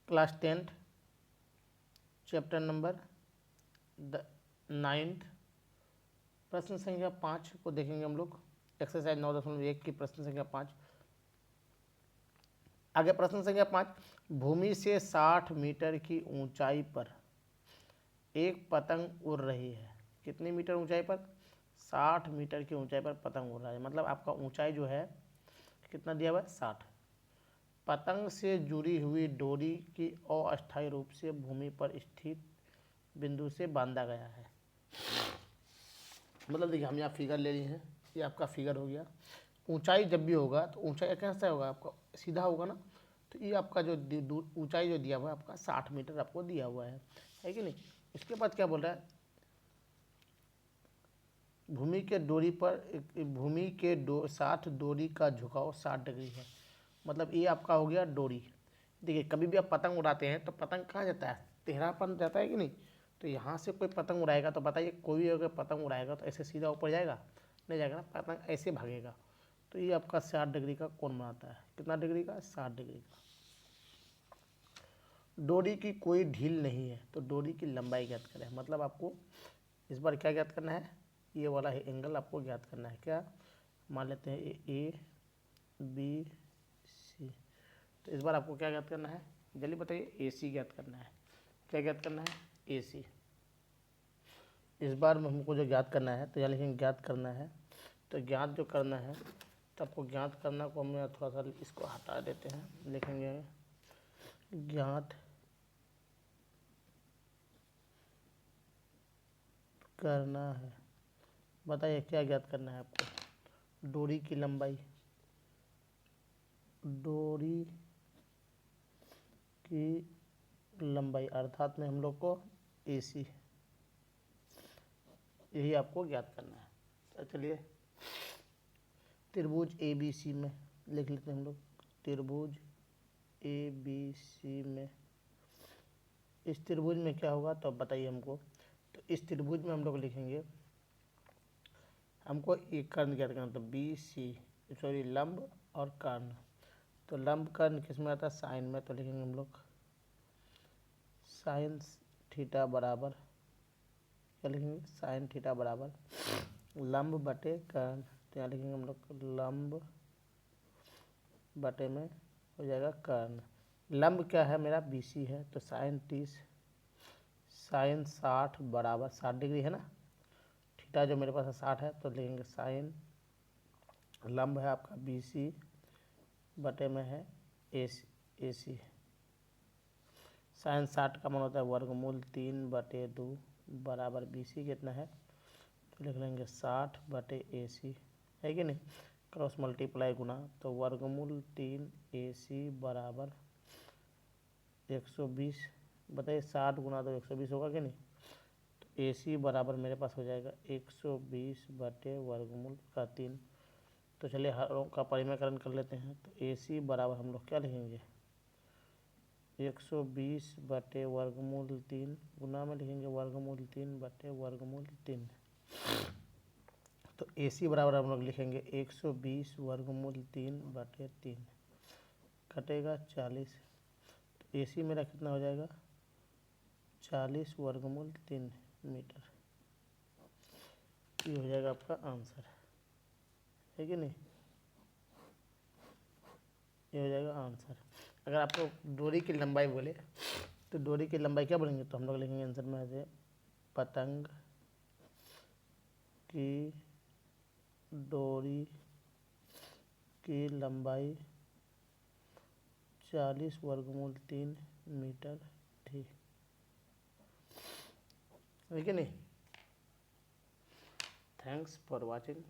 Class 10th chapter number 9th प्रश्न संख्या 5 को देखेंगे हम लोग। एक्सरसाइज 9.1 की प्रश्न संख्या 5। आगे प्रश्न संख्या 5, भूमि से 60 मीटर की ऊंचाई पर एक पतंग उड़ रही है। कितनी मीटर ऊंचाई पर? 60 मीटर की ऊंचाई पर पतंग उड़ रहा है। मतलब आपका ऊंचाई जो है कितना दिया हुआ है? 60। पतंग से जुड़ी हुई डोरी की अस्थायी रूप से भूमि पर स्थित बिंदु से बांधा गया है। मतलब देखिए, हम यहाँ फिगर ले लिए हैं, ये आपका फिगर हो गया। ऊंचाई जब भी होगा तो ऊंचाई कैसा होगा? आपका सीधा होगा ना। तो ये आपका जो ऊंचाई जो दिया हुआ है आपका 60 मीटर आपको दिया हुआ है कि नहीं। इसके बाद क्या बोल रहा है? भूमि के डोरी पर भूमि के 60 डोरी का झुकाव 60 डिग्री है। मतलब ये आपका हो गया डोरी। देखिए, कभी भी आप पतंग उड़ाते हैं तो पतंग कहाँ जाता है? टेढ़ापन जाता है कि नहीं। तो यहाँ से कोई पतंग उड़ाएगा तो बताइए, कोई भी अगर पतंग उड़ाएगा तो ऐसे सीधा ऊपर जाएगा? नहीं जाएगा ना, पतंग ऐसे भागेगा। तो ये आपका 60 डिग्री का कोण बनाता है। कितना डिग्री का? 60 डिग्री का। डोरी की कोई ढील नहीं है तो डोरी की लंबाई ज्ञात करें। मतलब आपको इस बार क्या ज्ञात करना है? ये वाला एंगल आपको ज्ञात करना है। क्या मान लेते हैं? A B C. तो इस बार आपको क्या ज्ञात करना है? जल्दी बताइए। ए सी ज्ञात करना है। क्या ज्ञात करना है? ए सी। इस बार में हमको जो ज्ञात करना है तो यहाँ लिखेंगे ज्ञात करना है। तो ज्ञात जो करना है तो आपको ज्ञात करना को हम थोड़ा सा इसको हटा देते हैं, लिखेंगे ज्ञात करना है। बताइए क्या ज्ञात करना है आपको? डोरी की लंबाई। डोरी की लंबाई अर्थात में हम लोग को AC, यही आपको ज्ञात करना है। तो चलिए त्रिभुज ABC में लिख लेते हैं हम लोग। त्रिभुज ABC में, इस त्रिभुज में क्या होगा तो बताइए हमको। तो इस त्रिभुज में हम लोग लिखेंगे, हमको एक कर्ण ज्ञात करना। तो BC, सॉरी लंब और कर्ण। तो लंब कर्ण किस में आता है? साइन में। तो लिखेंगे हम लोग साइन थीटा बराबर, क्या लिखेंगे? साइन थीटा बराबर लंब बटे कर्ण। तो यहाँ लिखेंगे हम लोग लंब बटे में हो जाएगा कर्ण। लंब क्या है मेरा? BC है। तो साइन 30 साइन 60 बराबर 60 डिग्री है ना। थीटा जो मेरे पास है 60 है। तो लिखेंगे साइन लंब है आपका BC बटे में है AC। साइन 60 का मान होता है वर्गमूल 3 बटे 2 बराबर BC कितना है? तो लिख लेंगे 60 बटे AC, है कि नहीं। क्रॉस मल्टीप्लाई गुना, तो वर्गमूल 3 AC बराबर 120। बताइए 60 गुना तो 120 होगा कि नहीं। तो AC बराबर मेरे पास हो जाएगा 120 बटे वर्गमूल का 3। तो चलिए हरों का परिमेयकरण कर लेते हैं। तो AC बराबर हम लोग क्या लिखेंगे? 120 बटे वर्गमूल 3 गुना में लिखेंगे वर्गमूल 3 बटे वर्गमूल 3। तो AC बराबर हम लोग लिखेंगे 120 वर्गमूल 3 बटे 3, कटेगा 40। तो AC मेरा कितना हो जाएगा? 40 वर्गमूल 3 मीटर। ये हो जाएगा आपका आंसर, है कि नहीं। ये हो जाएगा आंसर। अगर आपको डोरी की लंबाई बोले तो डोरी की लंबाई क्या बोलेंगे? तो हम लोग लिखेंगे आंसर में से पतंग की डोरी की लंबाई 40 वर्गमूल 3 मीटर थी, है कि नहीं। Thanks for watching.